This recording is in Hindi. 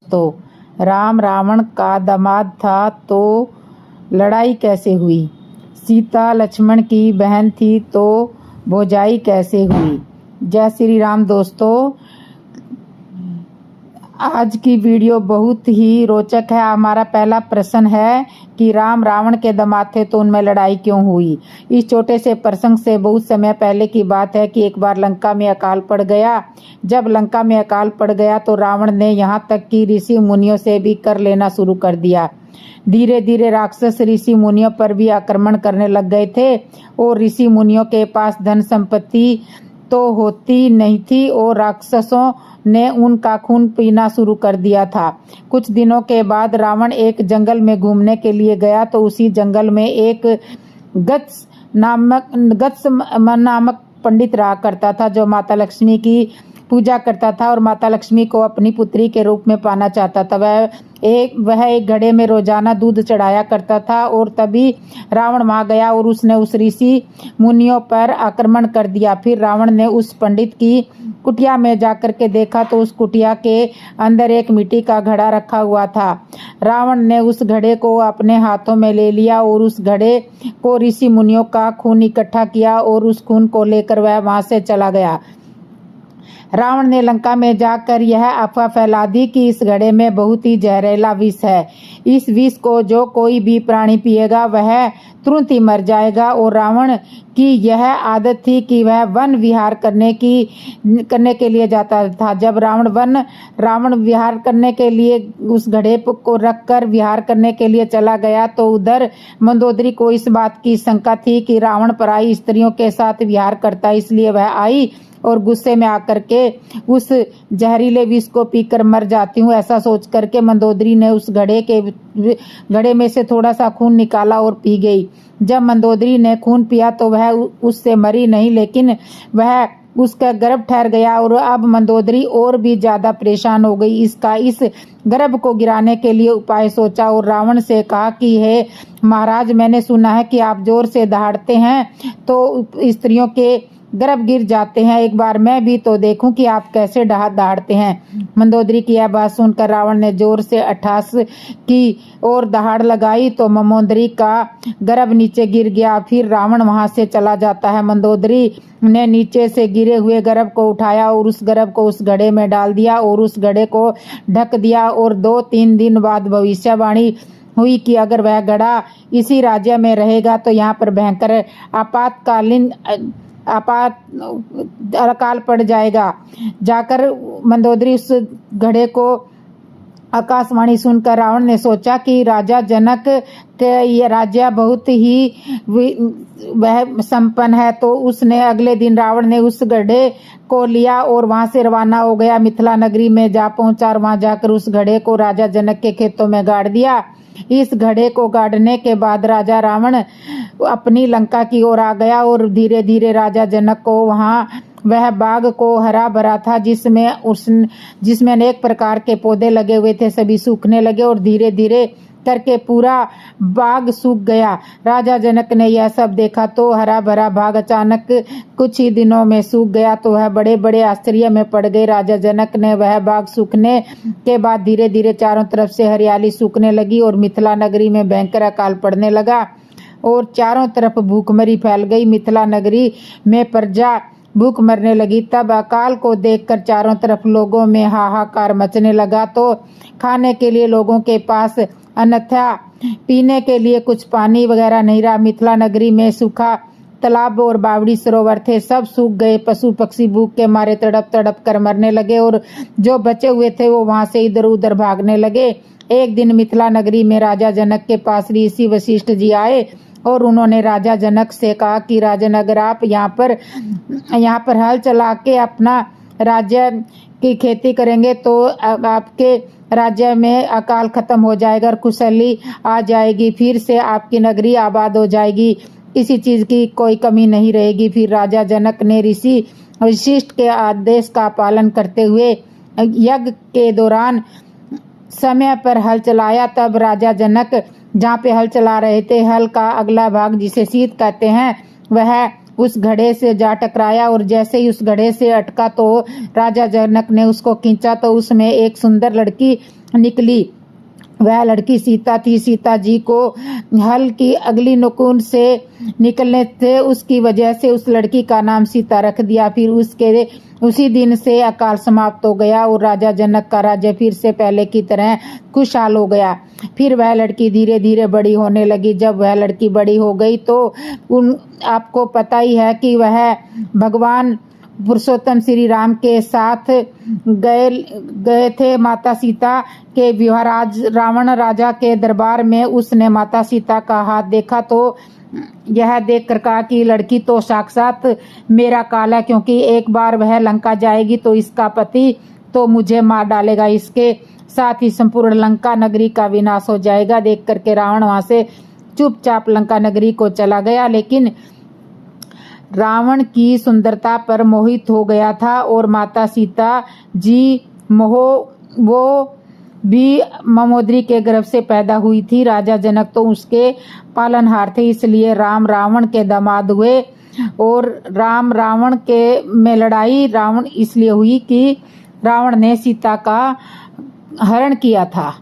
दोस्तों, राम रावण का दामाद था तो लड़ाई कैसे हुई? सीता लक्ष्मण की बहन थी तो भौजाई कैसे हुई? जय श्री राम। दोस्तों, आज की वीडियो बहुत ही रोचक है। हमारा पहला प्रश्न है कि राम रावण के दामाद थे तो उनमें लड़ाई क्यों हुई? इस छोटे से प्रसंग से बहुत समय पहले की बात है कि एक बार लंका में अकाल पड़ गया। जब लंका में अकाल पड़ गया तो रावण ने यहाँ तक कि ऋषि मुनियों से भी कर लेना शुरू कर दिया। धीरे धीरे राक्षस ऋषि मुनियों पर भी आक्रमण करने लग गए थे और ऋषि मुनियों के पास धन संपत्ति तो होती नहीं थी और राक्षसों ने उनका खून पीना शुरू कर दिया था। कुछ दिनों के बाद रावण एक जंगल में घूमने के लिए गया तो उसी जंगल में एक गत्स नामक पंडित रहा करता था जो माता लक्ष्मी की पूजा करता था और माता लक्ष्मी को अपनी पुत्री के रूप में पाना चाहता था। वह एक घड़े में रोजाना दूध चढ़ाया करता था और तभी रावण वहां गया और उसने उस ऋषि मुनियों पर आक्रमण कर दिया। फिर रावण ने उस पंडित की कुटिया में जाकर के देखा तो उस कुटिया के अंदर एक मिट्टी का घड़ा रखा हुआ था। रावण ने उस घड़े को अपने हाथों में ले लिया और उस घड़े को ऋषि मुनियों का खून इकट्ठा किया और उस खून को लेकर वह वहां से चला गया। रावण ने लंका में जाकर यह अफवाह फैला दी कि इस घड़े में बहुत ही जहरीला विष है। इस विष को जो कोई भी प्राणी पिएगा वह तुरंत ही मर जाएगा। और रावण की यह आदत थी कि वह वन विहार करने के लिए जाता था। जब रावण विहार करने के लिए उस घड़े को रखकर विहार करने के लिए चला गया तो उधर मंदोदरी को इस बात की शंका थी कि रावण पराई स्त्रियों के साथ विहार करता, इसलिए वह आई और गुस्से में आकर के उस जहरीले विष को पीकर मर जाती हूँ। ऐसा सोच करके मंदोदरी ने उस घड़े में से थोड़ा सा खून निकाला और पी गई। जब मंदोदरी ने खून पिया तो वह उससे मरी नहीं, लेकिन वह उसका गर्भ ठहर गया और अब मंदोदरी और भी ज्यादा परेशान हो गई। इस गर्भ को गिराने के लिए उपाय सोचा और रावण से कहा कि हे महाराज, मैंने सुना है कि आप जोर से दहाड़ते हैं तो स्त्रियों के गर्भ गिर जाते हैं। एक बार मैं भी तो देखूं कि आप कैसे दहाड़ते हैं। मंदोदरी की यह बात सुनकर रावण ने जोर से अट्टहास की और दहाड़ लगाई तो मंदोदरी का गर्भ नीचे गिर गया। फिर रावण वहां से चला जाता है। मंदोदरी ने नीचे से गिरे हुए गर्भ को उठाया और उस गर्भ को उस घड़े में डाल दिया और उस घड़े को ढक दिया और 2-3 दिन बाद भविष्यवाणी हुई कि अगर वह घड़ा इसी राज्य में रहेगा तो यहाँ पर भयंकर अकाल पड़ जाएगा। जाकर मंदोदरी उस घड़े को आकाशवाणी सुनकर रावण ने सोचा कि राजा जनक के ये राज्य बहुत ही वह संपन्न है, तो उसने अगले दिन रावण ने उस घड़े को लिया और वहां से रवाना हो गया। मिथिला नगरी में जा पहुंचा और वहां जाकर उस घड़े को राजा जनक के खेतों में गाड़ दिया। इस घड़े को गाड़ने के बाद राजा रावण अपनी लंका की ओर आ गया और धीरे धीरे राजा जनक को वह बाग को हरा भरा था जिसमें अनेक प्रकार के पौधे लगे हुए थे, सभी सूखने लगे और धीरे धीरे करके पूरा बाग सूख गया। राजा जनक ने यह सब देखा तो हरा भरा बाग अचानक कुछ ही दिनों में सूख गया तो वह बड़े बड़े आश्चर्य में पड़ गए। राजा जनक ने वह बाग सूखने के बाद धीरे धीरे चारों तरफ से हरियाली सूखने लगी और मिथिला नगरी में भयंकर अकाल पड़ने लगा और चारों तरफ भूखमरी फैल गई। मिथिला नगरी में प्रजा भूख मरने लगी। तब अकाल को देखकर चारों तरफ लोगों में हाहाकार मचने लगा तो खाने के लिए लोगों के पास अन्यथा पीने के लिए कुछ पानी वगैरह नहीं रहा। मिथिला नगरी में सूखा तालाब और बावड़ी सरोवर थे, सब सूख गए। पशु पक्षी भूख के मारे तड़प तड़प कर मरने लगे और जो बचे हुए थे वो वहां से इधर उधर भागने लगे। एक दिन मिथिला नगरी में राजा जनक के पास ऋषि वशिष्ठ जी आए और उन्होंने राजा जनक से कहा कि राजन, अगर आप यहाँ पर हल चला के अपना राज्य की खेती करेंगे तो आपके राज्य में अकाल खत्म हो जाएगा और खुशहाली आ जाएगी, फिर से आपकी नगरी आबाद हो जाएगी, किसी चीज की कोई कमी नहीं रहेगी। फिर राजा जनक ने ऋषि वशिष्ठ के आदेश का पालन करते हुए यज्ञ के दौरान समय पर हल चलाया। तब राजा जनक जहाँ पे हल चला रहे थे, हल का अगला भाग जिसे शीत कहते हैं, वह उस घड़े से जा टकराया और जैसे ही उस घड़े से अटका तो राजा जनक ने उसको खींचा तो उसमें एक सुंदर लड़की निकली। वह लड़की सीता थी। सीता जी को हल की अगली नुकुन से निकलने से उसकी वजह से उस लड़की का नाम सीता रख दिया। फिर उसी दिन से अकाल समाप्त हो गया और राजा जनक का राज्य फिर से पहले की तरह खुशहाल हो गया। फिर वह लड़की धीरे धीरे बड़ी होने लगी। जब वह लड़की बड़ी हो गई तो आपको पता ही है कि वह भगवान पुरुषोत्तम श्री राम के साथ गए थे माता सीता के विवाह। रावण राजा के दरबार में उसने माता सीता का हाथ देखा तो यह देखकर कहा कि लड़की तो साक्षात मेरा काल है, क्योंकि एक बार वह लंका जाएगी तो इसका पति तो मुझे मार डालेगा, इसके साथ ही संपूर्ण लंका नगरी का विनाश हो जाएगा। देख करके रावण वहां से चुपचाप लंका नगरी को चला गया। लेकिन रावण की सुंदरता पर मोहित हो गया था और माता सीता जी वो भी ममोदरी के गर्भ से पैदा हुई थी। राजा जनक तो उसके पालनहार थे, इसलिए राम रावण के दामाद हुए। और राम रावण के में लड़ाई रावण इसलिए हुई कि रावण ने सीता का हरण किया था।